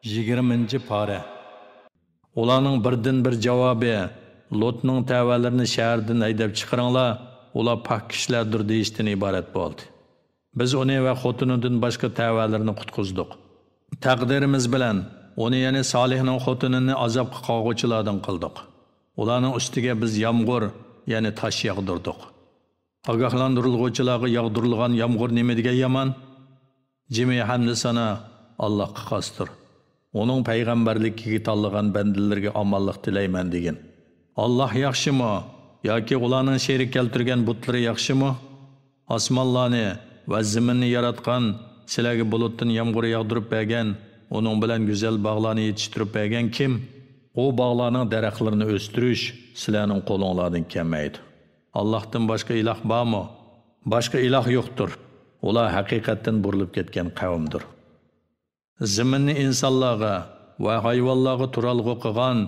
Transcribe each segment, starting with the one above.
20. pora. Ularning birdan bir javobi Lotning tavallarini shahardan haydab chiqaringlar, ular pok kishilardir deyishdan iborat bo'ldi. Biz uni va xotinidan boshqa tavallarni qutqizdik. Taqdirimiz bilan uni, ya'ni Solihning xotinini azobga qog'uvchilardan qildik. Ularning ustiga biz yomg'ir, ya'ni tosh yog'dirdik. Ogohlantiriluvchilarga yog'dirilgan yomg'ir nima degan yomon? Jimi hamd sana Allohga xosdir. Onun payg'ambarligiga tanlagan bandalarga omonlik tilayman degan. Allah yaxshimi yoki ularning sherik keltirgan butları yaxshimi? Osmonlarni va zaminni yaratgan, sizlarga bulutdan yomg'ir yog'dirib bergan, onun bilan go'zal bog'larni yetishtirib bergan kim? O bog'larning daraxtlarini o'stirish sizlarning qo'linglardan kelmaydi. Allohdan boshqa iloh bormi? Boshqa iloh yo'qdir. Ular haqiqatdan burilib ketgan qavmdir. Zaminni insonlarga va hayvonlarga turalg'u qilgan,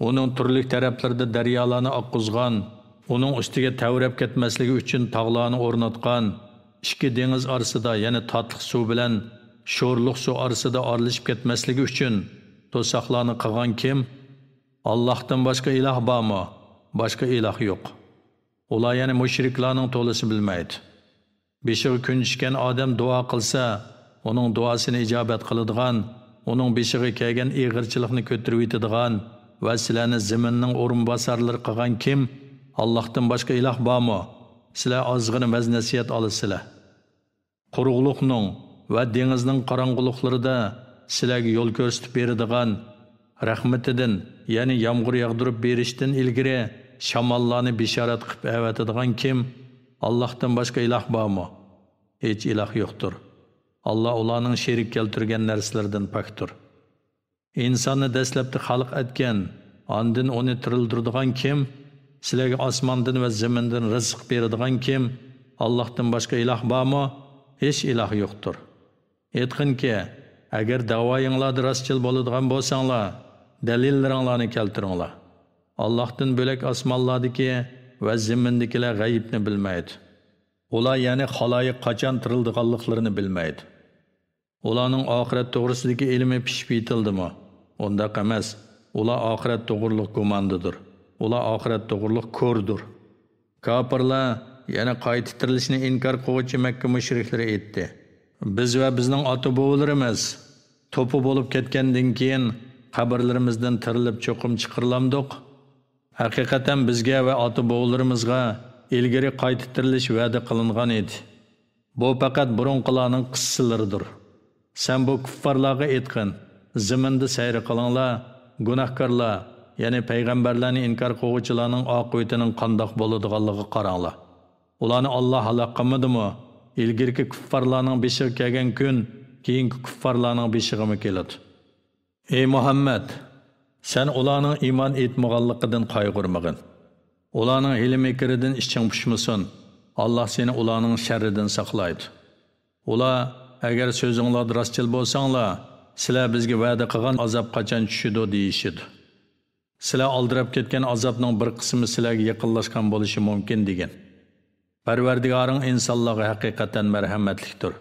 uning turli taraflarida daryolarni oqqizgan, uning ustiga tavrab ketmasligi uchun tog'larni o'rnatgan, ikki dengiz orasida, ya'ni tatliq suv bilan sho'rliq suv orasida aralashib ketmasligi uchun to'saqlarni qilgan kim? Allohdan boshqa iloh bormi? Boshqa iloh yo'q. Ular ya'ni mushriklarning to'lisi bilmaydi. Beshig'i kunjishgan odam duo qilsa, onun duasini ijobat qiladigan, onun beshig'i kelgan ig'irchilikni ko'tarib yetadigan va sizlarni zaminning o'rinbosarlari qilgan kim? Allohdan boshqa iloh bormi? Sizlar ozg'ina vaz-nasihat olasizlar. Quruqliqning va dengizning qorong'uliqlarida sizlarga yo'l ko'rsatib beradigan, rahmatidan, ya'ni yomg'ir yog'dirib berishdan ilgari shamollarni bishorat qilib avatadigan kim? Allohdan boshqa iloh bormi? Hech iloh yo'qdir. Allah ularning sherik keltirgan narsalardan pokdir. İnsonni dastlabda xalq etgan, ondan uni tirildiradigan kim? Sizlarga osmondan va zamindan rizq beradigan kim? Allohdan boshqa iloh bormi? Hech iloh yo'qdir. Aytqinki, agar da'voyinglarda rostchil bo'ladigan bo'lsanglar, dalillaringlarni keltiringlar. Allohdan bo'lak osmonlardagi va zamindagilar g'aybni bilmaydi. Ular ya'ni xaloyiq qachon tirildiganliklarini bilmaydi. Ularning oxirat to'g'risidagi ilmi pishib yetildimi? Undaq emas. Ular oxirat to'g'riliq gumondadir. Ular oxirat to'g'riliq ko'rdir. Kofirlar yana qayta tirilishni inkor qiluvchi Makka mushriklari aytdi. Biz va bizning ota-bobolarimiz to'pi bo'lib ketgandan keyin qabrlarimizdan tirilib cho'qim chiqarilamdiq. Haqiqatan bizga va ota-bobolarimizga ilgari qayta tirilish va'da qilingan edi. Bu faqat burunqilarning qissalaridir. Sen bu kuffarlarga aytqin, zaminda sayr qilinglar, gunohkorlar, ya'ni payg'ambarlarni inkor qiluvchilarning oqibatining qandoq bo'ladiganligiga qaranglar. Ularni Alloh halok qilmadimi? Ilgirki kuffarlarning beshiga kelgan kun, keyingi kuffarlarning beshig'imi keladi. Ey Muhammad, sen ularning iymon etmaganligidan qayg'urmagin. Ularning hilm-ikridan ishing pushmasin. Allah seni ularning sharridan saqlaydi. Ular agar so'zinglarda rostchil bo'lsanglar, sizlar bizga va'da qilgan azob qachon tushidi deyishidi. Sizlar oldirab ketgan azobning bir qismi sizlarga yaqinlashgan bo'lishi mumkin degan. Parvardigoring insonlarga haqiqatan marhamatlikdir.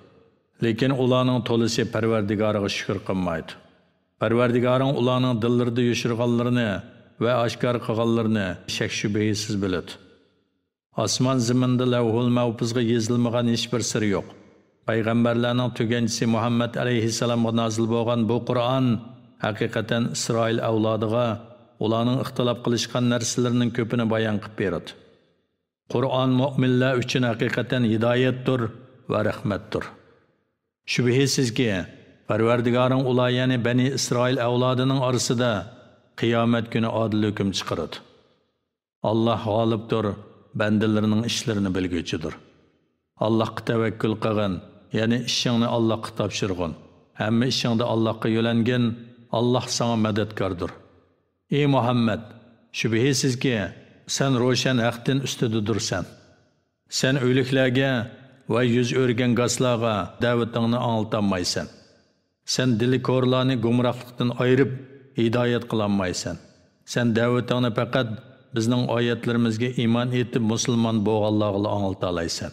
Lekin ularning to'lisi Parvardigoriga shukr qilmaydi. Parvardigoring ularning dillarida yoshirganlarini va oshkor qilganlarini shak shubhasiz biladi. Osmon zaminda lavhul mahfuzga yozilmagan hech bir sir yo'q. Payg'ambarlarning tuganchisi Muhammad alayhissalomga nozil bo'lgan bu Qur'on haqiqatan Isroil avlodiga ularning ixtilof qilishgan narsalarining ko'pini bayon qilib beradi. Qur'on mu'minlar uchun haqiqatan hidoyatdir va rahmatdir. Shubhasizki, Parvardigoring ular, ya'ni Bani Isroil avlodining orasida qiyomat kuni adil hukm chiqaradi. Allah g'olibdir, bandalarining ishlarini bilguchidir. Allohga tavakkul qilgan, ya'ni ishingni Allohga topshirg'in. Hamma ishingda Allohga yo'langin, Alloh senga madadkordir. Ey Muhammad, shubhasizki, sen ro'shan haqdan ustidursan. Sen o'liklarga va yuz o'rgan g'aslarga da'vatingni anglatamaysan. Sen dili ko'rlarni gumrohlikdan ayirib hidoyat qilolmaysan. Sen da'vatingni faqat bizning oyatlarimizga iymon etib musulmon bo'lganlarga anglata olaysan.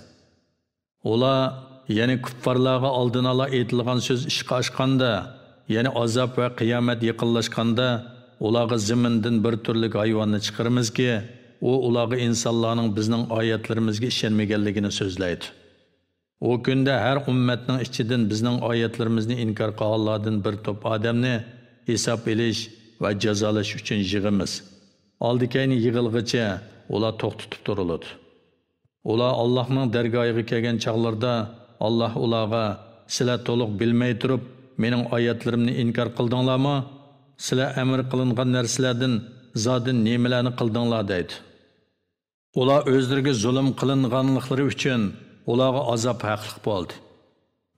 Ular, ya'ni kuffarlarga oldin ola aytilgan so'z ishqa oshganda, ya'ni azob va qiyomat yaqinlashganda ularga zamindan bir turlik hayvonni chiqaramizki, u ularga insonlarning bizning oyatlarimizga ishonmaganligini so'zlaydi. O kunda har ummatning ichidan bizning oyatlarimizni inkor qilganlardan bir to'p odamni hisob elish va jazolash uchun yig'imiz. Oldikayni yig'ilg'icha ular to'xtatib turiladi. Ular Allohning dargohiga kelgan chaqlarda Alloh ularga sizlar to'liq bilmay turib mening oyatlarimni inkor qildinglarmi? Sizlar amr qilingan narsalardan zodin nimalarni qildinglar deydi. Ular o'zlariga zulm qilinganliklari uchun ularga azob haqliq bo'ldi.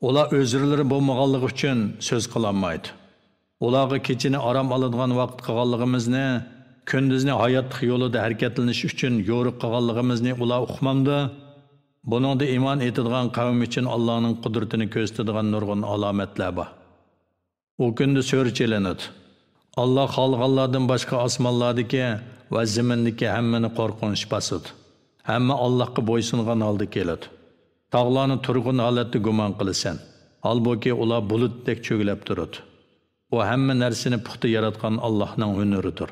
Ular o'zlari bo'lmaganligi uchun so'z qilolmaydi. Ularga kechini aram oladigan vaqt qilganligimizni, kunduzni hayotlik yo'lida harakatlanish uchun yo'riq qilganligimizni ular uqmamdi. Buningda iymon etadigan qavm uchun Allohning qudratini ko'rsatadigan nurg'un alomatlar bor. U kunda so'rchilanadi. Allah xalqlardan boshqa osmonlardagi va zamindagi hammani qo'rqinch bosadi. Hamma Allohga bo'ysungan holda keladi. Tog'larni turg'un holatda gumon qilasan. Halbuki ular bulutdek cho'gilab turadi. U hamma narsani puxta yaratgan Allohning hunuridir.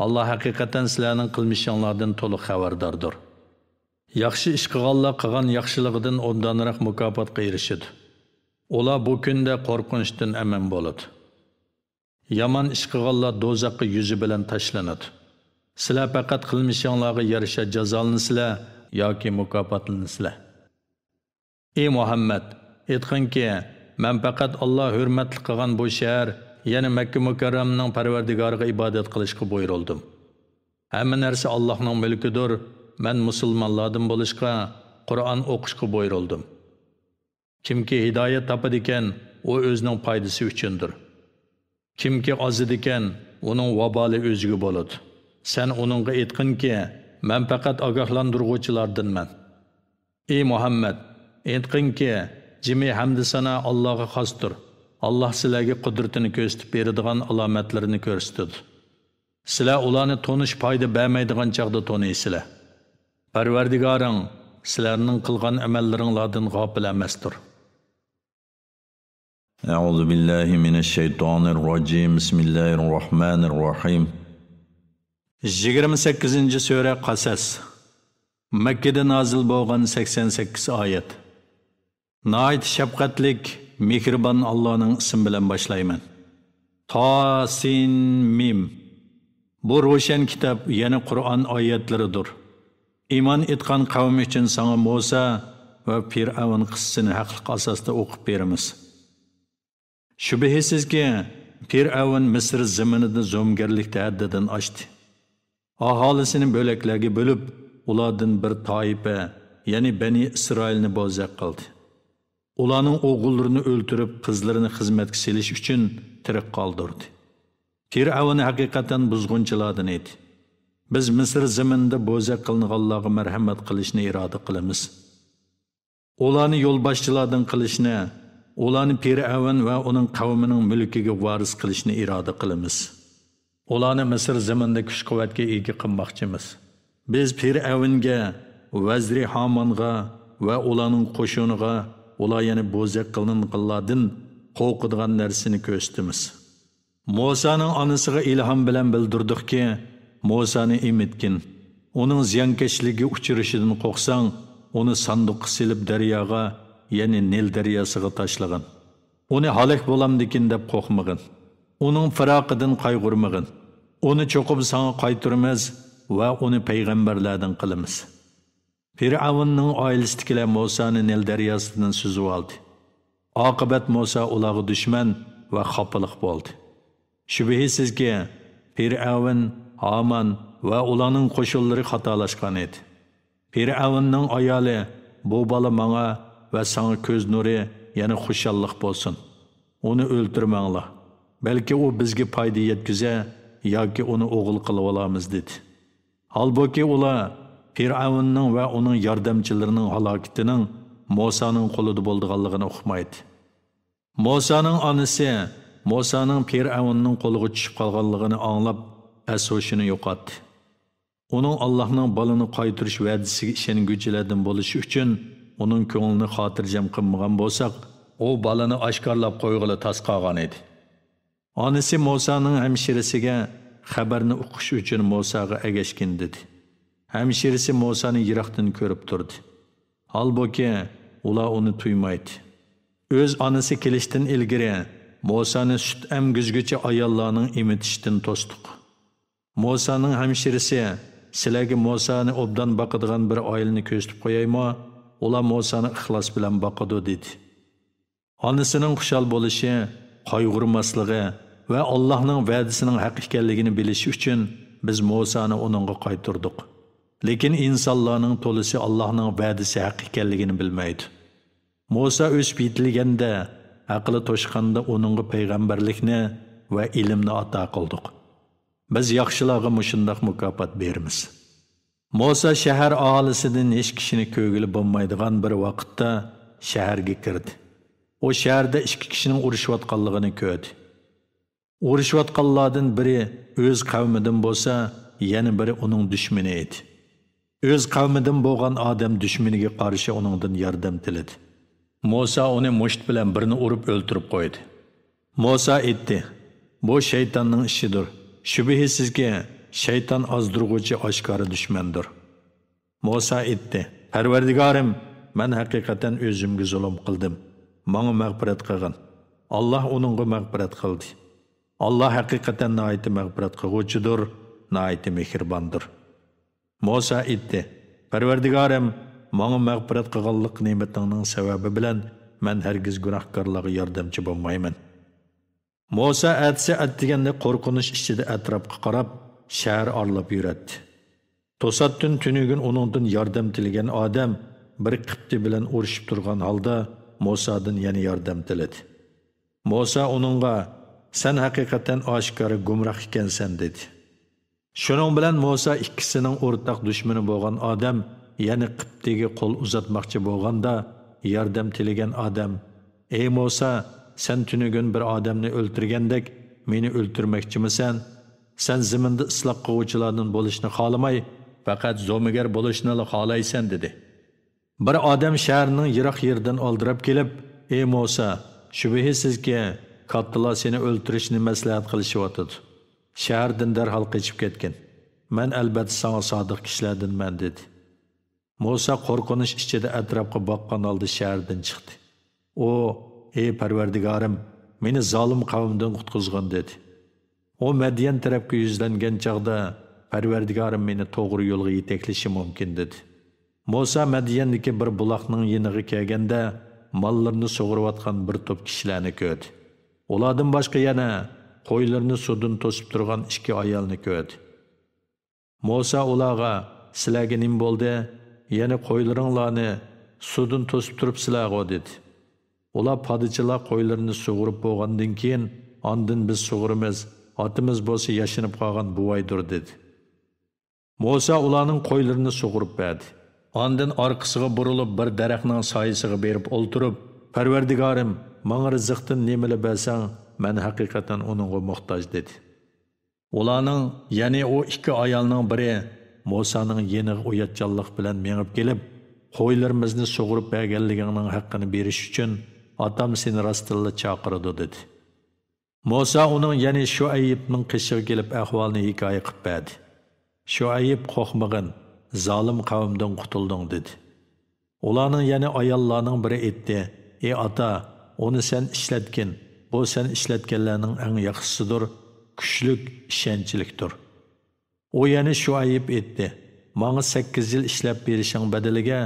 Allah haqiqatan sizlarning qilmishinglardan to'liq xabardordir. Yaxshi ish qilganlar qilgan yaxshiligidan o'ndanroq mukofotga erishadi. Ular bu kunda qo'rqinchdan aman bo'ladi. Yaman ish qilganlar do'zaxga yuzi bilan tashlanadi. Sizlar faqat qilmishinglarga yarasha jazolansizlar yoki mukofotlanansizlar. Ey Muhammad, aytqinki, men faqat Alloh hurmatli qilgan bu shahar, ya'ni Makka mukarramning Parvardigoriga ibodat qilishga buyurildim. Hamma narsa Allohning mulkidir. Men musulmonlardan bo'lishga, Qur'on o'qishga buyurildim. Kimki hidoyat topadi ekan, u o'zining foydasi uchundir. Kimki ozidi ekan, uning vaboli o'ziga bo'ladi. Sen uningga aytqinki, men faqat ogohlantiruvchilardanman. Ey Muhammad, aytqinki, jimi hamd sana Allohga xosdir. Alloh sizlarga qudratini ko'rsatib beradigan alomatlarini ko'rsatdi. Sizlar ularni tonish foyda bermaydigan chaqda tonaysizlar. Parvardigoring sizlarning qilgan amallaringlardan g'ofil emasdir. A'udhu billahi minash shaytonir rojim. Bismillahir rohmanir rohim. 28-sura Qasas. Makkada nozil bo'lgan 88 oyat. Nayt shafqatlik, mehribon Allohning ismi bilan boshlayman. Tasin mim. Bu ro'shan kitob, ya'ni Qur'on oyatlaridir. Iymon etgan qavm uchun sana Musa va Fir'avn qissasini haqliq asosda o'qib beramiz. Shubhisizki, Fir'avn Misr zaminida zo'mgarlikda haddidan oshdi. Aholisini bo'laklarga bo'lib, ulardan bir toifa, ya'ni Bani Isroilni bo'zaq qildi. Ularning o'g'illarini o'ltirib, qizlarini xizmatga selish uchun tirik qoldirdi. Fir'avn haqiqatan buzg'unchilardan edi. Biz Misr zaminida bo'zaq qilinganlarga marhamat qilishni iroda qilamiz. Ularni yo'lboshchilardan qilishni, ularni Fir'avn va uning qavmining mulkiga varis qilishni iroda qilamiz. Ularni Misr zaminida kuch-quvvatga ega qilmoqchimiz. Biz Fir'avnga, Vazri Hamonga va ularning qo'shiniga ular yana bo'zaq qilinganlardan qo'rqadigan narsani ko'rsatamiz. Musaning onasiga ilhom bilan bildirdikki, Musani emitgin. Uning ziyonkashligi uchrashidan qo'rqsang, uni sanduqqa silib daryoga, ya'ni Nil daryosiga tashlagin. Uni halok bo'lamdikin deb qo'rqmagin. Uning firoqidan qayg'urmagin. Uni cho'qib sana qaytaramiz va uni payg'ambarlardan qilamiz. Fir'avnning oilasidagilar Musani Nil daryosidan suzib oldi. Oqibat Musa ularga dushman va xafaliq bo'ldi. Shubhisizki, Fir'avn, Haman va ularning qo'shinlari xatolashgan edi. Fir'avnning ayoli, bu bola menga va sana ko'z nuri, ya'ni xushallik bo'lsin. Uni o'ltirmanglar. Balki u bizga foyda yetkiza yoki uni o'g'il qilib olamiz dedi. Halbuki ular Fir'avnning va uning yordamchilarining halokatining Musaning qo'lida bo'lganligini uqmaydi. Musaning onasi Musaning Fir'avnning qo'liga tushib qolganligini anglab, asosini yo'qotdi. Uning Allohning balini qaytarish va'dasiga ishonguchilardan bo'lishi uchun uning ko'nglini xotirjam qilmagan bo'lsak, u balani oshkorlab qo'yg'ili tas qolgan edi. Onasi Musoning hamshirasiga xabarni o'qish uchun Musoga agashgin dedi. Hamshirasi Musoni yiroqdan ko'rib turdi. Halbuki ular uni tuymaydi. O'z onasi kelishdan ilgari Musoni sut emgizguchi ayollarning imitishdan to'sdiq. Musoning hamshirasi sizlarga Musoni obdan boqadigan bir oilani ko'rsatib qo'yaymi? Ular Musoni ixlos bilan boqadi dedi. Onasining xushal bo'lishi, qayg'urmasligi va Allohning va'dasining haq ekanligini bilish uchun biz Musoni uningga qaytardik. Lekin insonlarning to'lisi Allohning va'dasi haq ekanligini bilmaydi. Musa o'sib yetilganda, aqli to'shqanda uningga payg'ambarlikni va ilmni ato qildik. Biz yaxshilarga mushundaq mukofot beramiz. Musa shahar aholisidan hech kishini ko'ngili bo'lmaydigan bir vaqtda shaharga kirdi. O shaharda ikki kishining urushayotganligini ko'rdi. Urushayotganlardan biri o'z qavmidan bo'lsa, yana biri uning dushmani edi. O'z qavmidan bo'lgan odam dushmaniga qarshi uningdan yordam tiladi. Musa uni musht bilan birini urib o'ltirib qo'ydi. Musa aytdi: "Bu shaytonning ishidir. Shubhisizki, shayton ozdirg'uvchi oshkora dushmandir." Musa aytdi: "Parvardigorim, men haqiqatan o'zimga zulm qildim. Menga mag'firat qilgin." Alloh uningga mag'firat qildi. Alloh haqiqatan nihoyat mag'firat qilguvchidir, nihoyat mehribondir. Musa aytdi: "Parvardigorim, menga mag'firat qilganlik ne'matingning sababi bilan men hargiz gunohkorlarga yordamchi bo'lmayman." Musa atsa atdiganda qo'rqinish ichida atrofga qarab, shahar orlab yuradi. To'satdan tunugun uningdan yordam tilagan odam bir qibti bilan urushib turgan holda Musadan yana yordam tiladi. Musa uningga: "Sen haqiqatan oshkora gumroh ekansan" dedi. Shuning bilan Musa ikkisining o'rtaq dushmani bo'lgan odam, ya'ni qibtiga qo'l uzatmoqchi bo'lganda, yordam tilagan odam: "Ey Musa, sen tunugun bir odamni o'ltirgandek meni o'ltirmoqchimisan? Sen zaminda isloq qiluvchilardan bo'lishni xohlamay, faqat zo'migar bo'lishni xohlaysan" dedi. Bir odam shaharning yiroq yerdan oldirab kelib: "Ey Musa, shubhisizki, kattalar seni o'ltirishni maslahat qilishyotdi. Shahardan darhol qochib ketgin. Men albatta sana sodiq kishilardanman" dedi. Musa qo'rqinish ichida atrofga boqqan holda shahardan chiqdi. O, "Ey Parvardigorim, meni zolim qavmdan qutqizgin" dedi. O Madyan tarafga yuzlangan chaqda Parvardigorim meni to'g'ri yo'lga yetaklashi mumkin dedi. Musa Madyandagi bir buloqning yeniga kelganda mollarni sug'urayotgan bir to'p kishilarni ko'rdi. Ulardan boshqa yana qo'ylarni suvdan to'sib turgan ikki ayolni ko'rdi. Musa ularga: "Sizlarga nima bo'ldi? Yana qo'ylaringlarni suvdan to'sib turibsizlar" dedi. Ular: "Podsholar qo'ylarini sug'urib bo'lgandan keyin, ondan biz sug'urimiz, otimiz bo'lsa yashinib qolgan buvaydir" dedi. Musa ularning qo'ylarini sug'urib berdi. Ondan orqasiga burilib bir daraxtning soyasiga berib o'ltirib: "Parvardigorim, menga rizqdan nimani bersang, men haqiqatan uningga muhtoj" dedi. Ularning, ya'ni o ikki ayolning biri Musaning yeniga uyatchanlik bilan mengib kelib, "Qo'ylarimizni sug'urib berganligingning haqqini berish uchun otam seni rostilla chaqirdi" dedi. Musa uning, ya'ni Shuaybning qishiga kelib ahvolni hikoya qilib berdi. Shuayb: "Qo'rqmagin, zolim qavmdan qutulding" dedi. Ularning, ya'ni ayollarning biri aytdi: "Ey ota, uni sen ishlatgin. Bu sen ishlatganlarning eng yaxshisidir, kuchlik, ishonchlikdir." O ya'ni Shuayb aytdi: "Menga 8 yil ishlab berishing badaliga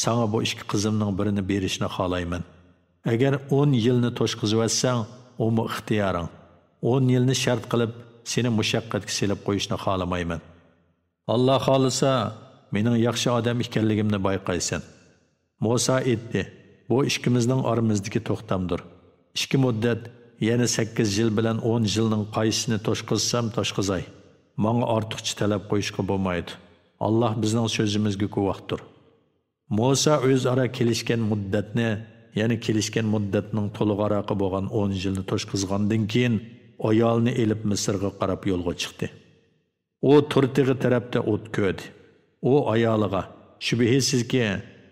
sana bu ikki qizimning birini berishni xohlayman. Agar 10 yilni to'shqizib olsang, o mu ixtiyoring. 10 yilni shart qilib seni mushaqqatga selib qo'yishni xohlamayman. Alloh xolisa mening yaxshi odam ekanligimni bayqaysan." Musa aytdi: "Bu ikkimizning oramizdagi to'xtamdir. 2 muddat, ya'ni 8 yil bilan 10 yilning qaysini to'shqizsam to'shqizay. Menga ortiqcha talab qo'yishga bo'lmaydi. Alloh bizning so'zimizga guvohdir." Musa o'zaro kelishgan muddatni, ya'ni kelishgan muddatning to'lig'aroqi bo'lgan 10 yilni to'shqizgandan keyin ayolni elib Misrga qarab yo'lga chiqdi. O Turtig'i tarafda o't ko'rdi. O ayoliga: "Shubhisizki,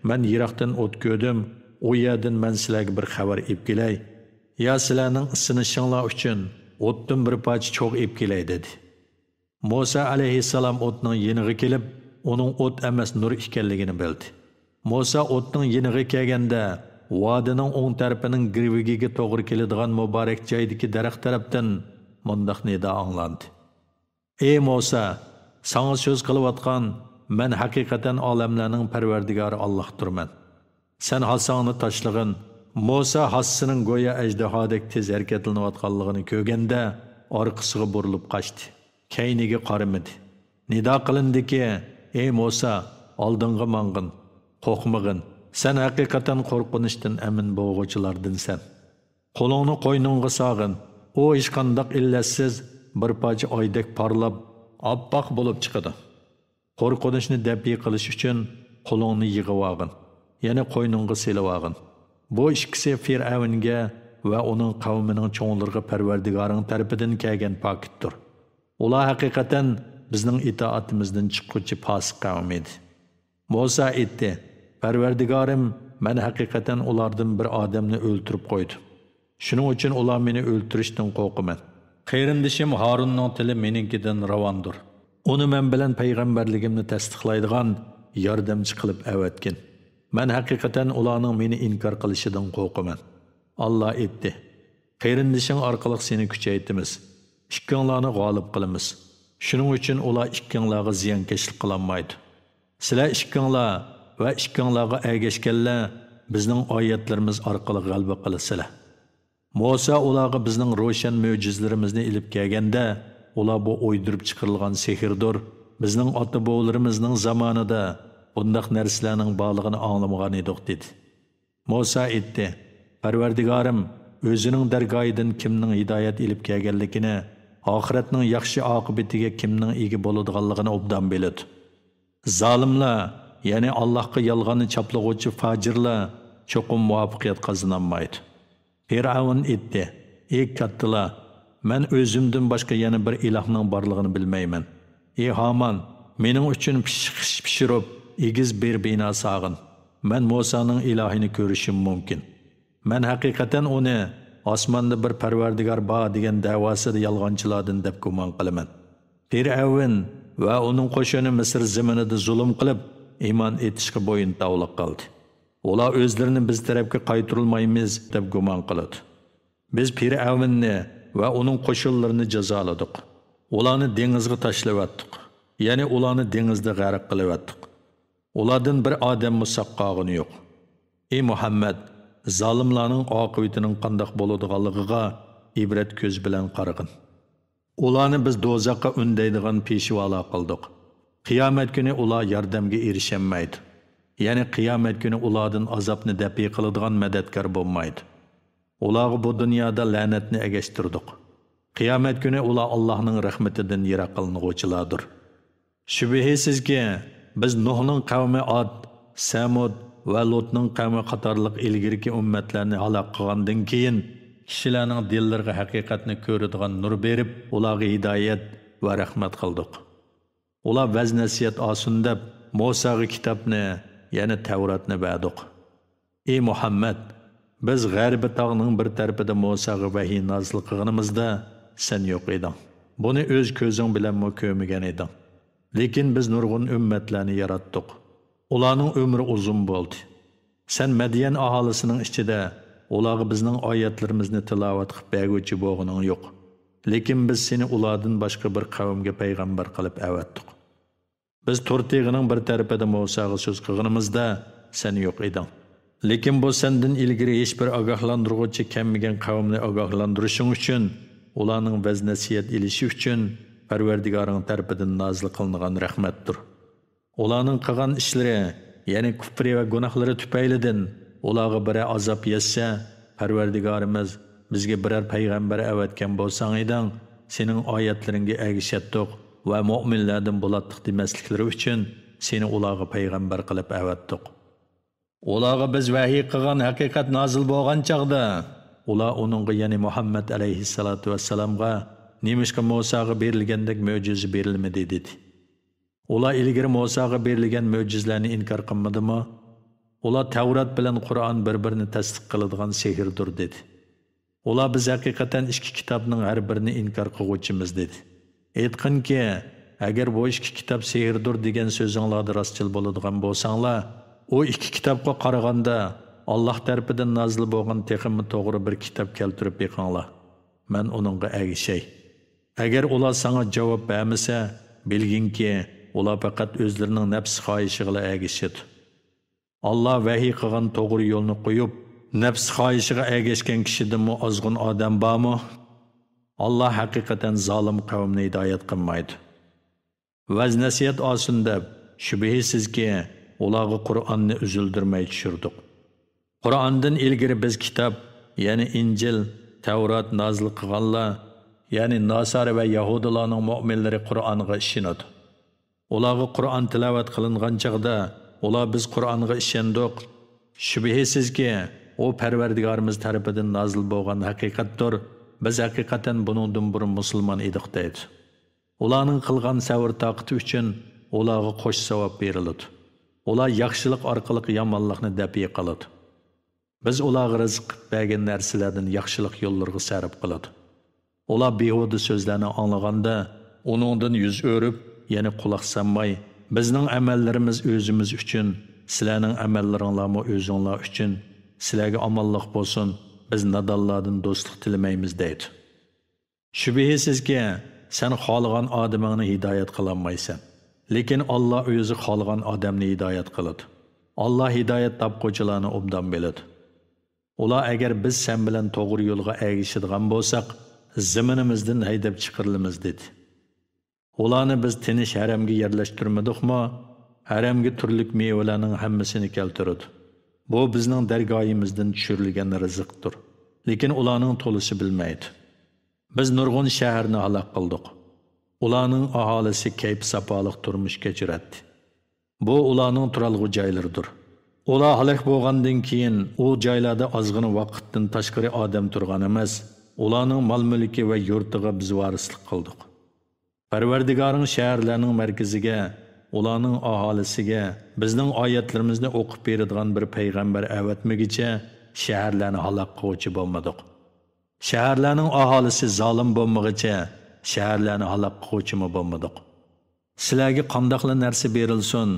men yiroqdan o't ko'rdim. O yerdan men sizlarga bir xabar olib kelay. Ya sizlarning isinishinglar uchun o'tdan bir parcha cho'g' ep kelay dedi. Musa alayhissalom o'tning yeniga kelib, uning o't emas nur ekanligini bildi. Musa o'tning yeniga kelganda vodining o'ng tarafining girvigiga to'g'ri keladigan muborak joydagi daraxt tarafdan mundaq nido anglandi. Ey Musa, sana so'z qilayotgan men haqiqatan olamlarning parvardigori Allohdirman. Sen hasangni tashlag'in. Musa hassining go'yo ajdahodek tez harakatlanayotganligini ko'rganda orqasiga burilib qochdi. Keyniga qaramadi. Nido qilindiki: "Ey Musa, oldinga mang'in, qo'rqmag'in. Sen haqiqatan qo'rqinishdan amin bo'lg'uvchilardinsan. Qo'lingni qo'yningga sog'in. U hech qanday illatsiz bir parcha oydek parlab, oppoq bo'lib chiqadi. Qo'rqinishni dabi qilish uchun qo'lingni yig'ib olgin, yana qo'yningga selib olgin." Bu ikkisi Fir'avnga va uning qavmining cho'nglariga Parvardigoring tarafidan kelgan pakitdir. Ular haqiqatan bizning itoatimizdan chiquvchi fosiq qavm edi. Musa aytdi: "Parvardigorim, men haqiqatan ulardan bir odamni o'ldirib qo'ydim. Shuning uchun ular meni o'ldirishdan qo'rqaman. Qarindishim Harunning tili meningkidan ravondir. Uni men bilan payg'ambarligimni tasdiqlaydigan yordamchi qilib avatgin. Men haqiqatan ularning meni inkor qilishidan qo'rqaman." Allah aytdi: "Qarindishing orqali seni kuchaytimiz. Ikkinglarni g'olib qilamiz. Shuning uchun ular ikkinglarga ziyonkashlik qilolmaydi. Sizlar ikkinglar va ikkinglarga ergashganlar bizning oyatlarimiz orqali g'alaba qilasizlar." Musa ularga bizning ro'shan mo'jizlarimizni ilib kelganda, ular bu o'ydirib chiqarilgan sehrdir. Bizning ota-bovlarimizning zamonida bundaq narsalarning borlig'ini anglamagan edik dedi. Musa aytdi: "Parvardigorim, o'zining dargohidan kimning hidoyat ilib kelganligini, oxiratning yaxshi oqibatiga kimning ega bo'ladiganligini obdan biladi. Zolimlar, ya'ni Allohga yolg'onni chaplag'uvchi fojirlar cho'qim muvaffaqiyat qozonolmaydi." Fir'avn aytdi: "Ey kattalar, men o'zimdan boshqa yana bir ilohning borlig'ini bilmayman. Ey Haman, mening uchun pishirib egiz bir bino sog'in. Men Musaning ilohini ko'rishim mumkin. Men haqiqatan uni osmonda bir parvardigor bor degan da'vosida yolg'onchilardan deb gumon qilaman." Fir'avn va uning qo'shini Misr zaminida zulm qilib, iymon etishga bo'yin tovliq qildi. Ular o'zlarini biz tarafga qaytarilmaymiz deb gumon qiladi. Biz Fir'avnni va uning qo'shinlarini jazoladik. Ularni dengizga tashlavatdik. Ya'ni ularni dengizda g'arq qilavatdik. Ulardan bir odam musaqqog'ini yo'q. Ey Muhammad, zolimlarning oqibatining qandoq bo'ladiganligiga ibrat ko'z bilan qarag'in. Ularni biz do'zaxga undaydigan peshvolar qildik. Qiyomat kuni ular yordamga erishamaydi. Ya'ni qiyomat kuni ulardan azobni dafi qiladigan madadkor bo'lmaydi. Ularga bu dunyoda la'natni agashtirdik. Qiyomat kuni ular Allohning rahmatidan yiroq qilinuvchilardir. Shubhisizki, biz Nuhning qavmi Ad, Samud va Lutning qavmi qatorliq ilgirki ummatlarni halok qilgandan keyin kishilarning dillariga haqiqatni ko'radigan nur berib, ularga hidoyat va rahmat qildik. Ular vaz-nasiyat olsin deb Musaga kitobni, ya'ni Tavratni berdik. Ey Muhammad, biz g'arbi tog'ning bir tarafida Musaga vahiy nozil qilganimizda sen yo'q eding. Buni o'z ko'zing bilan ko'rmagan eding. Lekin biz nurg'un ummatlarni yaratdik. Ularning umri uzun bo'ldi. Sen Madian aholisining ichida ularga bizning oyatlarimizni tilovat qilib berguvchi bo'lganing yo'q. Lekin biz seni ulardan boshqa bir qavmga payg'ambar qilib avatdik. Biz To'rteg'ining bir tarafida Musaga so'z qilganimizda sen yo'q eding. Lekin bu sendan ilgari hech bir ogohlantiruvchi kelmagan qavmni ogohlantirishing uchun, ularning vaz-nasiyat ilishi uchun Parvardigoring tarafidan nozil qilingan rahmatdir. Ularning qilgan ishlari, ya'ni kufri va gunohlari tufaylidan ularga bir azob yetsa, Parvardigorimiz bizga biror payg'ambar avatgan bo'lsang eding, sening oyatlaringga ergashatdik va mu'minlardan bo'latdiq demasliklari uchun seni ularga payg'ambar qilib avatdik. Ularga biz vahiy qilgan haqiqat nozil bo'lgan chaqda, ular uningga, ya'ni Muhammad alayhissalatu vassalamga nemishqa Musaga berilgandek mo'jiza berilmadi dedi. Ular ilgari Musaga berilgan mo'jizalarni inkor qilmadimi? Ular Tavrat bilan Qur'on bir-birini tasdiq qiladigan sehrdir dedi. Ular biz haqiqatan ikki kitobning har birini inkor qiluvchimiz dedi. Aytqinki, agar bu ikki kitob sehrdir degan so'zinglarda rostchil bo'ladigan bo'lsanglar, o ikki kitobga qaraganda Alloh tarafidan nozil bo'lgan texmi to'g'ri bir kitob keltirib beqinglar. Men uningga agishay. Agar ular sana javob bermasa, bilginki, ular faqat o'zlarining nafs xohishiga agishadi. Allah vahiy qilgan to'g'ri yo'lni qo'yib, nafs xohishiga agishgan kishidanmi ozg'un odam bormi? Allah haqiqatan zolim qavmni hidoyat qilmaydi. Vaz nasihat olsin deb, shubhisizki, ularga Qur'onni uzildirmay tushirdik. Qur'ondan ilgari biz kitob, ya'ni Injil, Tavrat nozil qilganlar, ya'ni Nasara va Yahudilarning mu'minlari Qur'onga ishonadi. Ularga Qur'on tilovat qilingan chaqda, ular biz Qur'onga ishondik. Shubhisizki, o Parvardigorimiz tarafidan nozil bo'lgan haqiqatdir. Biz haqiqatan buningdan bir musulmon edik deydi. Ularning qilgan savr taqati uchun ularga qo'sh savob beriladi. Ular yaxshilik orqali yomonlikni dafiy qiladi. Biz ularga rizq bergan narsalardan yaxshilik yo'llariga sarf qiladi. Ular behuda so'zlarni anglaganda, uningdan yuz o'rib, yana quloq solmay, bizning amallarimiz o'zimiz uchun, sizlarning amallaringlarmi o'zinglar uchun, sizlarga omonlik bo'lsin, biz nadonlardan do'stlik tilamaymiz deydi. Shubhisizki, sen xohlagan odamingni hidoyat qilolmaysan. Lekin Alloh o'zi xohlagan odamni hidoyat qiladi. Alloh hidoyat topquchilarni obdan biladi. Ular agar biz sen bilan to'g'ri yo'lga erishadigan bo'lsak, zaminimizdan haydab chiqarilamiz dedi. Ularni biz tinish haramga yerlashtirmadikmi? Haramga turli mevalarning hammasini keltirdi. Bu bizning dargoyimizdan tushirilgan rizqdir. Lekin ularning to'lisi bilmaydi. Biz nurg'un shaharni halok qildik. Ularning aholisi kayf sapoliq turmush kechiradi. Bu ularning turalg'u joylaridir. Ular halok bo'lgandan keyin u joylarda ozgina vaqtdan tashqari odam turgan emas, ularning mol-mulki va yurtiga biz varislik qildik. Parvardigoring shaharlarning markaziga, ularning aholisiga bizning oyatlarimizni o'qib beradigan bir payg'ambar avatmagicha shaharlarni halok qiluvchi bo'lmadik. Shaharlarning aholisi zolim bo'lmagicha shaharlarni halok qiluvchi bo'lmadik. Sizlarga qandoqli narsa berilsin,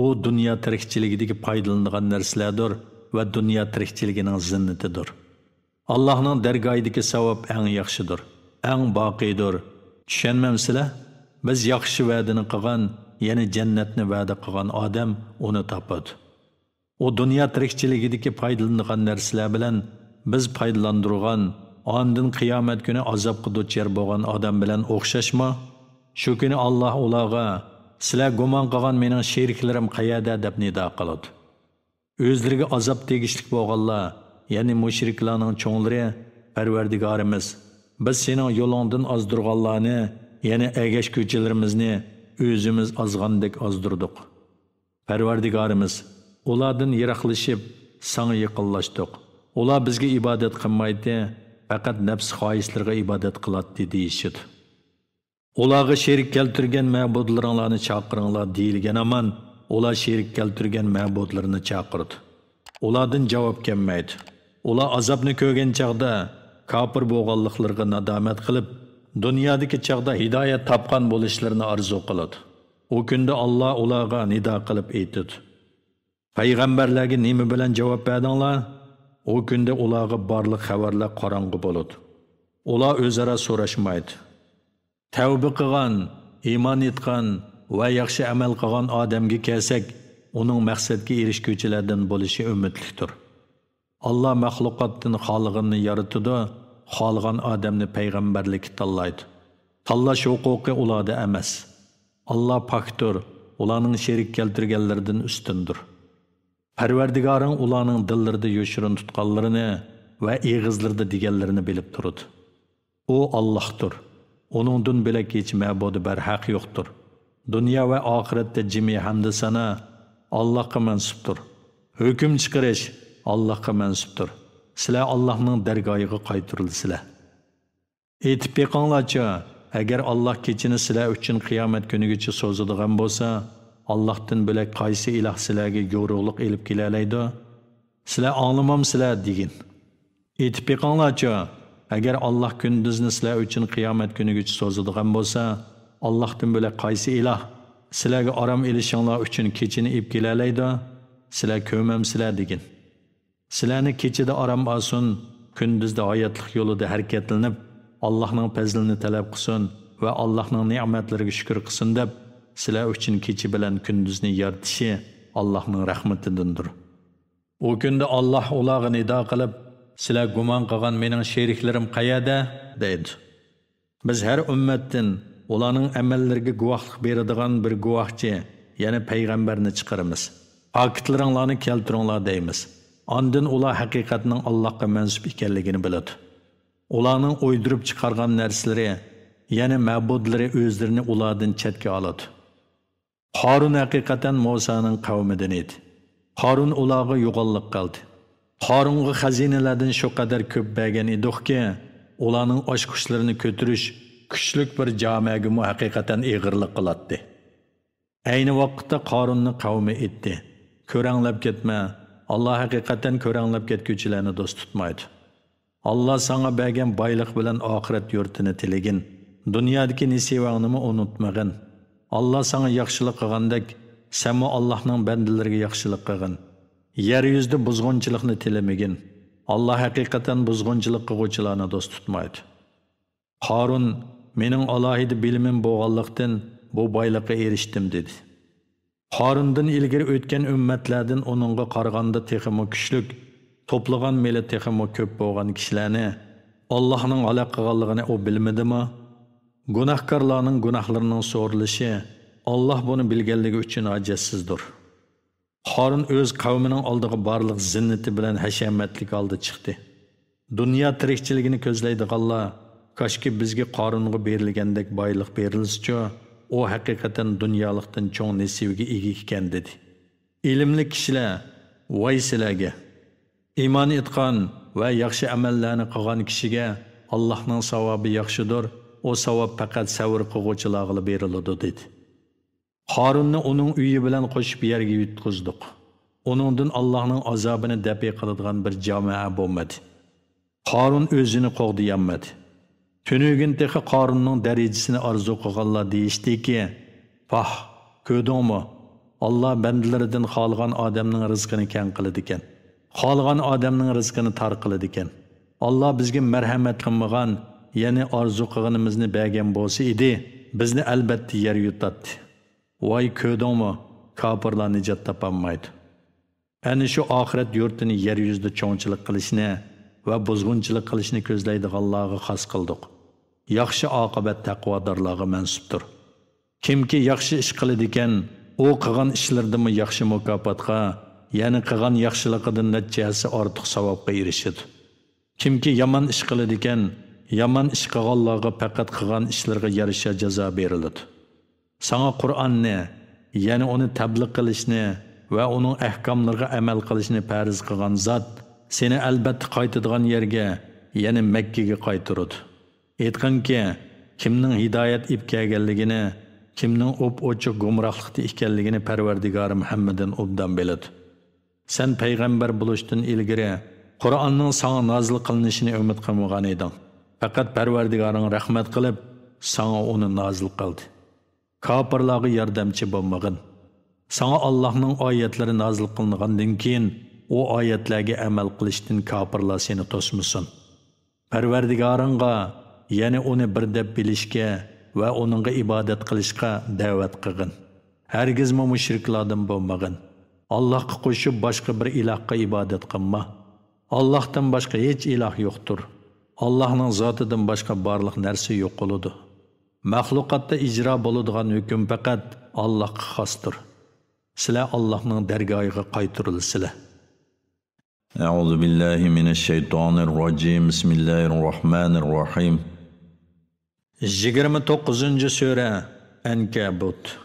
u dunyo tirikchiligidagi foydalanadigan narsalardir va dunyo tirikchiligining zinnatidir. Allohning dargohidagi savob eng yaxshidir, eng boqiydir. Tushunmamsizlar? Biz yaxshi va'dani qilgan, ya'ni jannatni va'da qilgan odam uni topadi. O dunyo tirikchiligidagi foydalanadigan narsalar bilan biz foydalandirgan, ondan qiyomat kuni azobga duchor bo'lgan odam bilan o'xshashmi? Shu kuni Alloh ularga sizlar gumon qilgan mening sheriklarim qayerda deb nido qiladi. O'zlariga azob tegishlik bo'lganlar, ya'ni mushriklarning cho'nglari, Parvardigorimiz, biz sening yo'lingdan ozdirganlarni, ya'ni agash ko'chalarimizni o'zimiz ozgandek ozdirdik. Parvardigorimiz, ulardan yiroqlashib, sana yaqinlashdik. Ular bizga ibodat qilmaydi, faqat nafs xohishlariga ibodat qiladi deyishdi. Ularga sherik keltirgan ma'budlaringlarni chaqiringlar deyilgan aman, ular sherik keltirgan ma'budlarni chaqirdi. Ulardan javob kelmaydi. Ular azobni ko'rgan chaqda kafir bo'lganliklariga nadomat qilib, dunyodagi chaqda hidoyat topgan bo'lishlarini orzu qiladi. O kunda Alloh ularga nido qilib aytdi. Payg'ambarlarga nima bilan javob berdinglar? O kunda ularga barliq xabarlar qorong'u bo'ladi. Ular o'zaro so'rashmaydi. Tavba qilgan, iymon etgan va yaxshi amal qilgan odamga kelsak, uning maqsadga erishguvchilardan bo'lishi umidlikdir. Alloh maxluqotdan xoliqini yaratadi, xolgan odamni payg'ambarlikka tanlaydi. Tanlash huquqi ularda emas. Alloh pokdir, ularning sherik keltirganlaridan ustundir. Parvardigoring ularning dillarida yoshirin tutganlarini va eg'izlarida deganlarini bilib turadi. U Allohdir. Uningdan bilak hech ma'budi bar haq yo'qdir. Dunyo va oxiratda jimi hamd sana Allohga mansubdir. Hukm chiqarish Allohga mansubdir. Sizlar Allohning dargohiga qaytirilsizlar. Aytib beqinglarcha, agar Alloh kechini sizlar uchun qiyomat kunigacha so'zadigan bo'lsa, Allohdan bilak qaysi iloh sizlarga yo'g'riqlik elib kelalaydi? Sizlar anglamamsizlar degin. Aytib beqinglarcha, agar Alloh kunduzni sizlar uchun qiyomat kunigacha so'zadigan bo'lsa, Allohdan bo'lak qaysi iloh sizlarga orom elishinglar uchun kechini ib kelalaydi? Sizlar ko'mamsizlar degan. Sizlarni kechida orom olsin, kunduzda hayotlik yo'lida harakatlanib, Allohning fazlini talab qilsin va Allohning ne'matlariga shukr qilsin deb, sizlar uchun kechi bilan kunduzni yaratishi Allohning rahmatidandir. O kunda Alloh ularga nido qilib, sizlar gumon qilgan mening sheriklarim qayerda? deydi. Biz har ummatdan ularning amallariga guvohlik beradigan bir guvohchi, ya'ni payg'ambarni chiqaramiz. Faktlaringlarni keltiringlar deymiz. Ondan ular haqiqatning Allohga mansub ekanligini biladi. Ularning o'ydirib chiqargan narsalari, ya'ni ma'budlari o'zlarini ulardan chetga oladi. Qarun haqiqatan Musoning qavmidan edi. Qarun ularga yo'g'onlik qildi. Qarunga xazinalardan shu qadar ko'p bergan ediki, ularning oshqushlarini ko'tirish kuchlik bir jamoaga haqiqatan ig'irlik qiladi. Ayni vaqtda Qarunning qavmi etdi. Ko'ranglab ketma. Allah haqiqatan ko'ranglab ketguvchilarni do'st tutmaydi. Allah sana bergan boylik bilan oxirat yurtini tilegin. Dunyodagi nisivangni unutmagin. Allah sana yaxshilik qilgandek, sen Allohning bandalariga yaxshilik qilgin. Yer yuzida buzg'unchilikni tilamagin. Allah haqiqatan buzg'unchilik qiluvchilarni do'st tutmaydi. Qarun mening alohida bilimim bo'lganlikdan bu boylikqa erishdim dedi. Qarundan ilgari o'tgan ummatlardan onunga qaraganda texmo kuchlik, to'plagan meli texmo ko'p bo'lgan kishilarni Allohning halaq qilganligini o bilmadimi? Gunohkorlarning gunohlarining so'rilishi Allah buni bilganligi uchun ajatsizdir. Qarun o'z qavmining oldiga barliq zinnati bilan hashamatlik oldi chiqdi. Dunyo tirikchiligini ko'zlaydiganlar, koshki bizga Qarunga berilgandek boylik berilsa, o haqiqatan dunyolikdan cho'ng nasibiga ega ekan dedi. Ilmli kishilar voy sizlarga, iymon etgan va yaxshi amallarni qilgan kishiga Allohning savobi yaxshidir. O savob faqat savr qiluvchilarga beriladi dedi. Qarunni uning uyi bilan qo'shib yerga yutqizdik. Uningdan Allohning azobini dafi qiladigan bir jamoa bo'lmadi. Qarun o'zini qo'g'diyolmadi. Tünügün texi Qarunning darajasini arzu qilganlar deyishdiki, "Fah, ko'rdingmi? Alloh bandalaridan xolgan odamning rizqini keng qiladi ekan. Xolgan odamning rizqini tar qiladi ekan. Alloh bizga marhamat qilmagan, ya'ni arzu qilganimizni bergan bo'lsa edi, bizni albatta yer yutadi. Voy ko'rdingmi? Kofirlar nijot topolmaydi." Ana shu oxirat yurtini yer yuzida cho'ngchilik qilishni va buzg'unchilik qilishni ko'zlaydiganlarga xos qildik. Yaxshi oqibat taqvodorlarga mansubdir. Kimki yaxshi ish qiladi ekan, u qilgan ishlardimi yaxshi mukofotga, ya'ni qilgan yaxshiligidan natijasi ortiq savobga erishadi. Kimki yomon ish qiladi ekan, yomon ish qilganlarga faqat qilgan ishlariga yarasha jazo beriladi. Sana Qur'onni, ya'ni uni tabliq qilishni va uning ahkomlariga amal qilishni farz qilgan zot seni albatta qaytadigan yerga, ya'ni Makkaga qaytaradi. Aytganki, kimning hidoyat ib kelganligini, kimning o'p-o'chiq gumrohlikda ekanligini Parvardigori Muhammaddan obdan biladi. Sen payg'ambar bo'lishdan ilgari Qur'onning sana nozil qilinishini umid qilmagan eding. Faqat Parvardigoring rahmat qilib, sana uni nozil qildi. Kofirlarga yordamchi bo'lmagin. Sana Allohning oyatlari nozil qilingandan keyin o oyatlarga amal qilishdan kofirlar seni to'smasin. Parvardigoringga, ya'ni uni bir deb bilishga va uningga ibodat qilishga da'vat qilgin. Hargiz mushriklardan bo'lmagin. Allohga qo'shib boshqa bir ilohga ibodat qilma. Allohdan boshqa hech iloh yo'qdir. Allohning zotidan boshqa barliq narsa yo'q bo'ladi. Maxluqotda ijro bo'ladigan hukm faqat Allohga xosdir. Sizlar Allohning dargohiga qaytarilsizlar. أعوذ بالله من الشيطان الرجيم بسم الله الرحمن الرحيم 29. sura Ankabut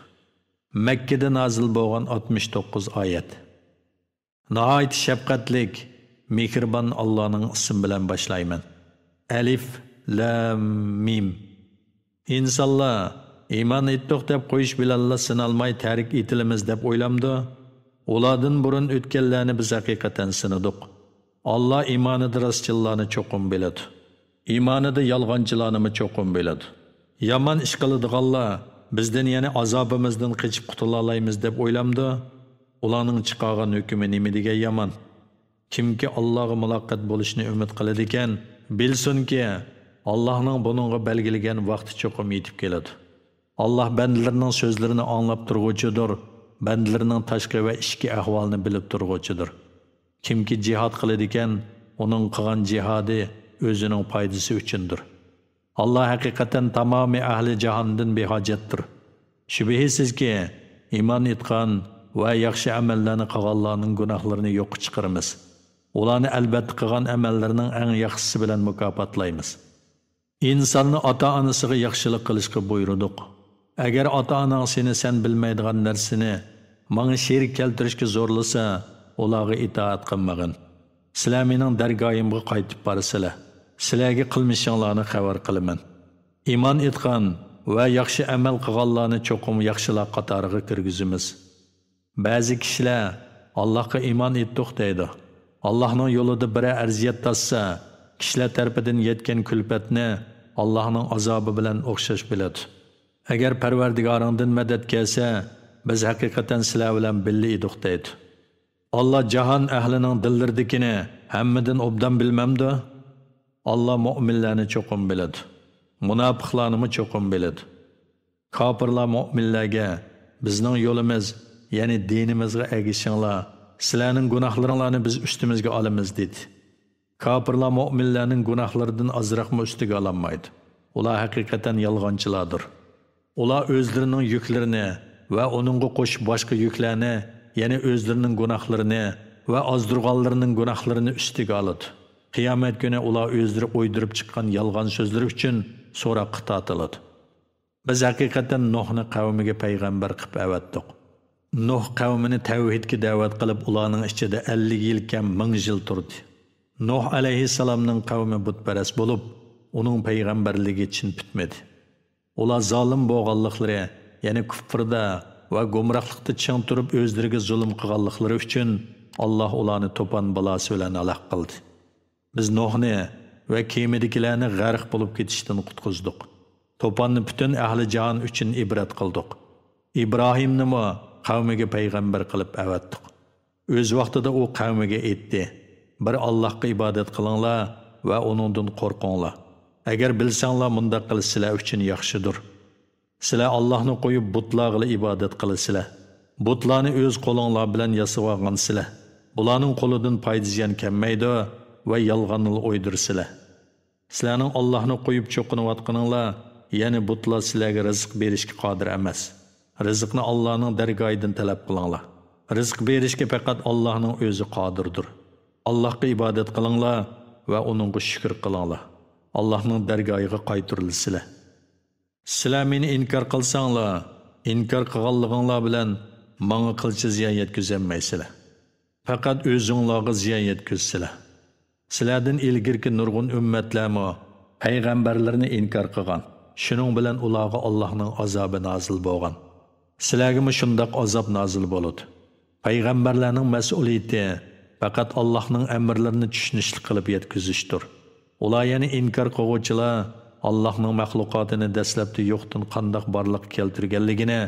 Mekkede nazil bo'lgan 69 oyat. Nihoyat shafqatlik, mehribon Allohning ismi bilan boshlayman. Alif lam mim. İnsanlar iymon etdik deb qo'yish bilan sinalmay tarik etilamiz deb o'ylamdi. Ulardan burun o'tganlarni biz haqiqatan sinadik. Allah iymoniga rostchilarni cho'qim biladi. İmanida yolg'onchilarni cho'qim biladi. Yomon ish qiladiganlar bizdan yana azobimizdan qochib qutula olamiz deb o'ylamdi. Ularning chiqargan hukmi nima degan yomon. Kimki Allohga muloqot bo'lishni umid qiladi ekan, bilsinki, Allohning buningga belgilagan vaqti cho'qim yetib keladi. Alloh bandalarining so'zlarini anglab turg'uchidir, bandalarining tashqi va ichki ahvolini bilib turg'uchidir. Kimki jihad qiladi ekan, uning qilgan jihadi o'zining foydasi uchundir. Allah haqiqatan tamomi ahli jahondan behojatdir. Shubhisizki, iymon etgan va yaxshi amallarni qilganlarning gunohlarini yo'q chiqaramiz. Ularni albatta qilgan amallarining eng yaxshisi bilan mukofotlaymiz. İnsanni ota-onasiga yaxshilik qilishga buyurdik. Agar ota-onang seni sen bilmaydigan narsani menga sherik keltirishga zo'rlasa, ularga itoat qilmagin. Sizlar mening dargohimga qaytib borsizlar. Sizlarga qilmishinglarni xabar qilaman. Iymon etgan va yaxshi amal qilganlarni cho'qim yaxshilar qatoriga kirgizamiz. Ba'zi kishilar Allohga iymon etdik deydi. Allohning yo'lida bir arziyat tassa, kishilar tarafidan yetgan kulfatni Allohning azobi bilan o'xshash biladi. Agar Parvardigoringdan madad kelsa, biz haqiqatan sizlar bilan birga edik deydi. Allah jahon ahlining dillardagini hammadan obdan bilmamdi. Allah mu'minlarni cho'qim biladi. Munofiqlarni cho'qim biladi. Kofirlar mu'minlarga bizning yo'limiz, ya'ni dinimizga ergishinglar, sizlarning gunohlaringlarni biz ustimizga olamiz dedi. Kofirlar mu'minlarning gunohlaridan azroqmi ustiga olmaydi. Ular haqiqatan yolg'onchilardir. Ular o'zlarining yuklarini va uningga qo'shib boshqa yuklarni, ya'ni o'zlarining gunohlarini va ozdirganlarining gunohlarini ustiga oladi. Qiyomat kuni ular o'zlari o'ydirib chiqqan yolg'on so'zlar uchun so'roqqa tortiladi. Biz haqiqatan Nuhni qavmiga payg'ambar qilib avatdik. Nuh qavmini tavhidga da'vat qilib, ularning ichida 50 yil kam 1000 yil turdi. Nuh alayhissalomning qavmi butparast bo'lib, uning payg'ambarligi chin bitmadi. Ular zolim bo'lganliklari, ya'ni kufrda va gumrohlikda ching turib o'zlariga zulm qilganliklari uchun Alloh ularni to'pon balosi bilan halok qildi. Biz Nuhni va kemidagilarni g'arq bo'lib ketishdan qutqizdik. To'ponni butun ahli jahon uchun ibrat qildik. İbrahimni mo qavmiga payg'ambar qilib avatdik. O'z vaqtida u qavmiga aytdi: "Bir Allohga ibodat qilinglar va uningdan qo'rqinglar. Agar bilsanglar mundaq qilsizlar uchun yaxshidir. Sizlar Allohni qo'yib butlarga ibodat qilasizlar. Butlarni o'z qo'linglar bilan yasab olgansizlar. Bularning qo'lidan foyda ziyon kelmaydi va yolg'onni o'ydirsizlar. Sizlarning Allohni qo'yib cho'qinayotganinglar, ya'ni butlar sizlarga rizq berishga qodir emas. Rizqni Allohning dargohidan talab qilinglar. Rizq berishga faqat Allohning o'zi qodirdir. Allohga ibodat qilinglar va uningga shukr qilinglar. Allohning dargohiga qaytirilsizlar. Sizlar meni inkor qilsanglar, inkor qilganliginglar bilan menga qilchi ziyon yetkazolmaysizlar. Faqat o'zingizlarga ziyon yetkazsizlar. Sizlardan ilgirki nurg'un ummatlarmi payg'ambarlarni inkor qilgan. Shuning bilan ularga Allohning azobi nozil bo'lgan. Sizlarga ham shundoq azob nozil bo'ladi. Payg'ambarlarning mas'uliyati faqat Allohning amrlarini tushunishli qilib yetkazishdir. Ular yana inkor qiluvchilar Allohning mahluqotini dastlabda yo'qdan qandoq borliq keltirganligini,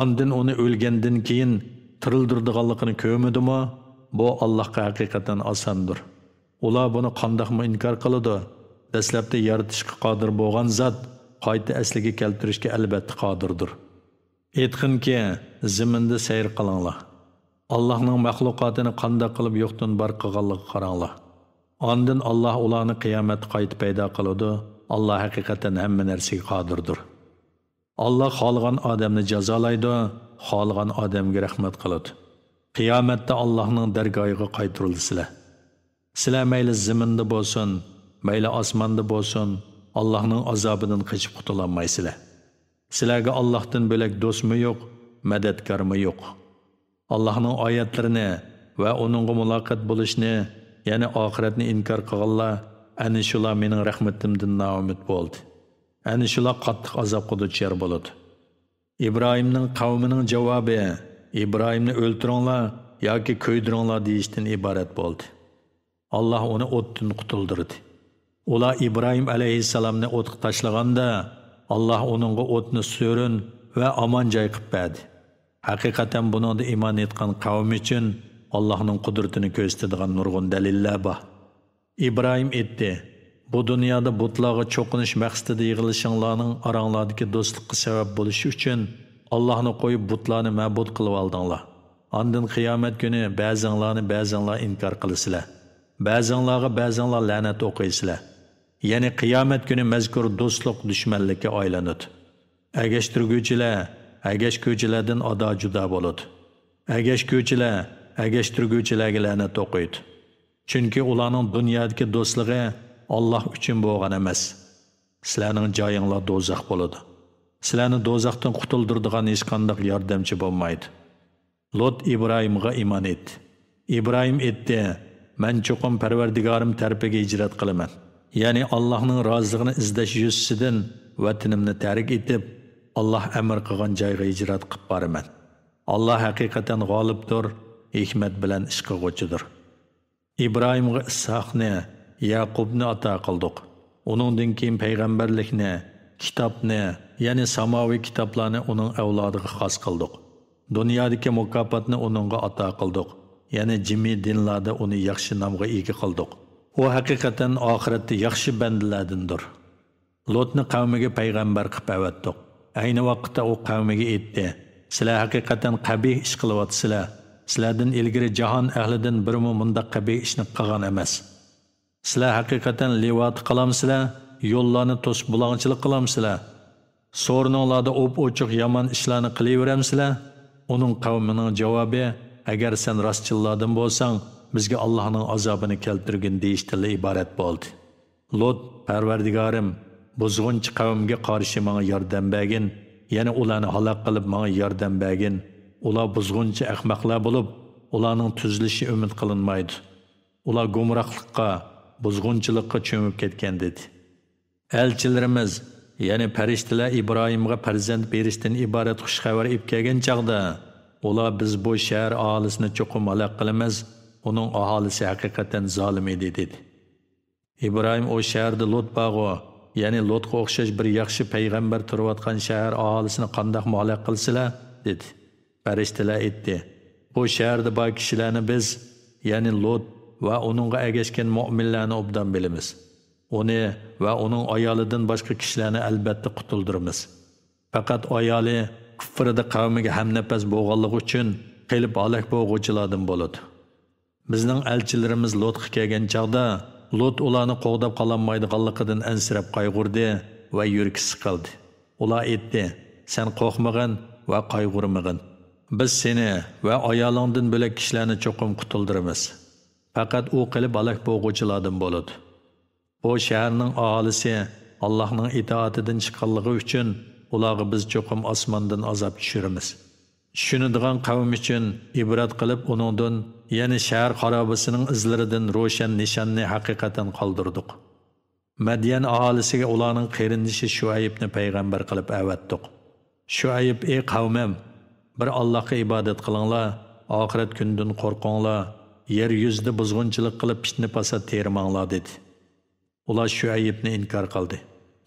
ondan uni o'lgandan keyin tirildirdiganligini ko'rmadimi? Bu Allohga haqiqatan osondir. Ular buni qandoqmi inkor qiladi? Dastlabda yaratishga qodir bo'lgan zot qayta asliga keltirishga albatta qodirdir. Aytqinki, zaminda sayr qilinglar. Allohning mahluqotini qandoq qilib yo'qdan bor qilganligiga qaranglar. Ondan Alloh ularni qiyomat qayta paydo qiladi. Alloh haqiqatan hamma narsaga qodirdir. Alloh xohlagan odamni jazolaydi, xohlagan odamga rahmat qiladi. Qiyomatda Allohning dargohiga qaytirilsizlar. Sizlar mayli zaminda bo'lsin, mayli osmonda bo'lsin, Allohning azobidan qochib qutulolmaysizlar. Sizlarga Allohdan bo'lak do'stmi yo'q, madadkormi yo'q. Allohning oyatlarini va uningga muloqot bo'lishni, ya'ni oxiratni inkor qilganlar, ana shular mening rahmatimdan noumid bo'ldi. Ana shular qattiq azobga duchor bo'ladi. İbrahimning qavmining javobi İbrahimni o'ltiringlar yoki ko'ydiringlar deyishdan iborat bo'ldi. Allah onu o'tdan qutuldirdi. Ular İbrahim alayhissalomni o'tga tashlaganda Alloh uningga o'tni so'rin va omon joy qilib berdi. Haqiqatan buningda iymon etgan qavm uchun Allohning qudratini ko'rsatadigan nurg'un dalillar bor. İbrahim aytdi: "Bu dunyoda butlarga cho'qinish maqsadida yig'ilishinglarning oranglardagi do'stlikka sabab bo'lishi uchun Allohni qo'yib butlarni ma'bud qilib oldinglar. Ondan qiyomat kuni ba'zinglar inkor qilasizlar. Ba'zinglar la'nat o'qiysizlar. Ya'ni qiyomat kuni mazkur do'stlik dushmanlikka aylanadi. Agashtirguvchilardan ado juda bo'ladi. Agashtirguvchilarga la'nat o'qiydi. Chunki ularning dunyodagi do'stligi Alloh uchun bo'lgan emas. Sizlarning joyinglar do'zax bo'ladi. Sizlarni do'zaxdan qutuldiradigan hech qanday yordamchi bo'lmaydi." Lot İbrahimga iymon etdi. İbrahim aytdi: "Men cho'qim Parvardigorim tarafiga hijrat qilaman. Ya'ni Allohning roziligini izlash yuzasidan vatanimni tark etib, Alloh amr qilgan joyga hijrat qilib boraman. Alloh haqiqatan g'olibdir, hikmat bilan ish qilguvchidir." İbrahimga Ishoqni, Yaqubni ato qildik. Uningdan keyin payg'ambarlikni, kitobni, ya'ni samoviy kitoblarni uning avlodiga xos qildik. Dunyodagi mukofotni uningga ato qildik. Ya'ni jimi dinlarda uni yaxshi nomga ega qildik. U haqiqatan oxiratda yaxshi bandalardandir. Lotni qavmiga payg'ambar qilib avatdik. Ayni vaqtda u qavmiga aytdi: "Sizlar haqiqatan qabih ish qilyapsizlar. Sizlardan ilgari jahon ahlidan birimi bundaq qabih ishni qilgan emas. Sizlar haqiqatan livat qilamsizlar, yo'llarni to'sib bulongchilik qilamsizlar. So'rninglarda ochiq yomon ishlarni qilaveramsizlar?" Uning qavmining javobi: "Agar sen rostchilardan bo'lsang, bizga Allohning azobini keltirgin" deyishdan iborat bo'ldi. Lot: "Parvardigorim, buzg'unchi qavmga qarshi menga yordam bergin, yana ularni halok qilib menga yordam bergin. Ular buzg'unchi ahmoqlar bo'lib, ularning tuzilishi umid qilinmaydi. Ular gumrohlikqa, buzg'unchilikqa cho'mib ketgan" dedi. Elchilarimiz, ya'ni farishtalar İbrahimga farzand berishdan iborat xush xabar olib kelgan chaqda, ular biz bu shahar aholisini cho'qim halok qilamiz, uning aholisi haqiqatan zolim edi dedi. İbrahim o shaharda Lot bog'i, ya'ni Lotga o'xshash bir yaxshi payg'ambar turayotgan shahar aholisini qandoq halok qilsalar dedi. Farishtalar aytdi: "Bu shaharda bor kishilarni biz, ya'ni Lot va uningga ergashgan mu'minlarni obdan bilamiz. Uni va uning ayolidan boshqa kishilarni albatta qutuldiramiz. Faqat ayoli kufrida qavmiga hamnafas bo'lganligi uchun qilib halok bo'lg'uvchilardan bo'ladi." Bizning elchilarimiz Lotga kelgan chaqda Lot ularni qo'g'dab qololmaydiganligidan ansirab qayg'urdi va yuragi siqildi. Ular aytdi: "Sen qo'rqmagin va qayg'urmagin. Biz seni va ayolingdan bo'lak kishilarni cho'qim qutuldiramiz. Faqat u qilib halok bo'lg'uvchilardan bo'ladi." Bu shaharning aholisi Allohning itoatidan chiqqanligi uchun ularga biz cho'qim osmondan azob tushiramiz. Tushunadigan qavm uchun ibrat qilib uningdan, ya'ni shahar xarobasining izlaridan ro'shan nishonni haqiqatan qoldirdik. Madyan aholisiga ularning qarindoshi Shuaybni payg'ambar qilib avatdik. Shuayb: "Ey qavmim, bir Allohga ibodat qilinglar, oxirat kunidan qo'rqinglar, yer yuzida buzg'unchilik qilib fitna fasod termanglar" dedi. Ular Shuaybni inkor qildi.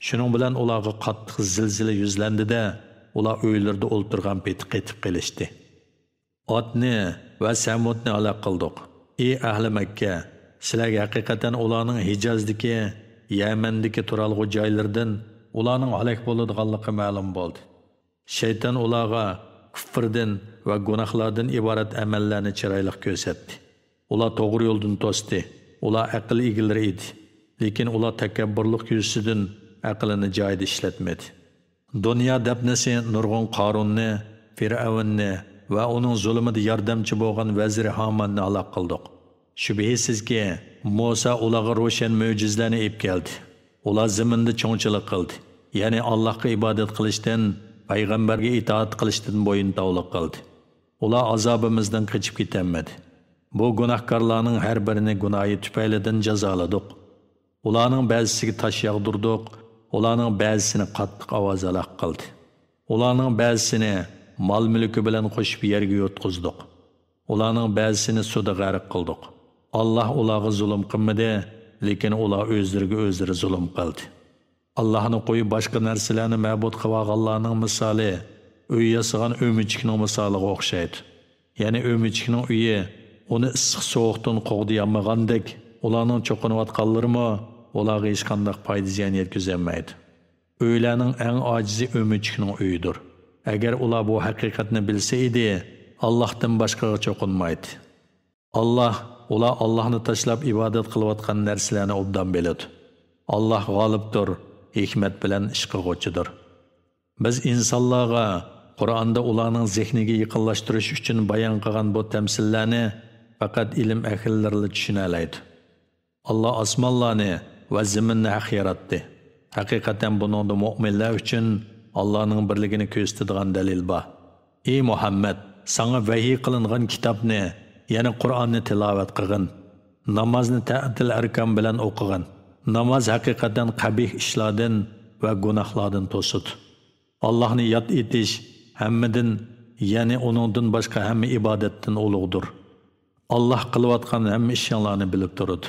Shuning bilan ularga qattiq zilzila yuzlandi-da, ular uylarida o'ltirgan peti qaytib qilishdi. Otni va Samudni halok qildik. Ey ahli Makka, sizlarga haqiqatan ularning Hijozdagi, Yamandagi turalg'u joylaridan ularning halok bo'ladiganligi ma'lum bo'ldi. Shayton ularga kufrdan va gunohlardan iborat amallarni chiroyli ko'rsatdi. Ular to'g'ri yo'ldan to'sdi. Ular aql egalari edi. Lekin ular takabburlik yuzasidan aqlini joyida ishlatmadi. Dunyo dabnasi nurg'un Qarunni, Fir'avnni va uning zulmida yordamchi bo'lgan vazir Hamanni halok qildik. Shubhisizki, Musa ularga ro'shan mo'jizalarni olib keldi. Ular zaminda cho'ngchilik qildi. Ya'ni Allohga ibodat qilishdan, payg'ambarga itoat qilishdan bo'yin tovliq qildi. Ular azobimizdan qochib ketolmadi. Bu gunohkorlarning har birini gunohi tufaylidan jazoladik. Ularning ba'zisiga tosh yog'dirdik, ularning ba'zisini qattiq ovoz aloq qildi. Ularning ba'zisini mol-mulki bilan qo'shib yerga yotqizdik. Ularning ba'zisini suvda g'arq qildik. Alloh ularga zulm qilmadi, lekin ular o'zlariga o'zlari zulm qildi. Allohni qo'yib boshqa narsalarni ma'bud qilganlarning misoli uy yasagan o'michikning misoliga o'xshaydi. Ya'ni o'michikning uyi uni issiq sovuqdan qo'g'diyolmagandek, ularning cho'qinayotganlarimi ularga hech qanday foyda ziyon yetkazolmaydi. Uylarning eng ojizi o'michikning uyidir. Agar ular bu haqiqatni bilsa edi, Allohdan boshqaga cho'qinmaydi. Ular Allohni tashlab ibodat qilayotgan narsalarni obdan biladi. Alloh g'olibdir, hikmat bilan ish qiluvchidir. Biz insonlarga Qur'onda ularning zehniga yaqinlashtirish uchun bayon qilgan bu tamsillarni faqat ilm ahllari tushuna oladi. Alloh osmonlarni va zaminni haq yaratdi. Haqiqatan buningda mu'minlar uchun Allohning birligini ko'rsatadigan dalil bor. Ey Muhammad, sana vahiy qilingan kitobni, ya'ni Qur'onni tilovat qilgin. Namozni ta'til arkon bilan o'qigin. Namoz haqiqatan qabih ishlardan va gunohlardan to'sut. Allohni yod etish hammadan, ya'ni uningdan boshqa hamma ibodatdan ulug'dir. Alloh qilayotgan hamma ishlarni bilib turadi.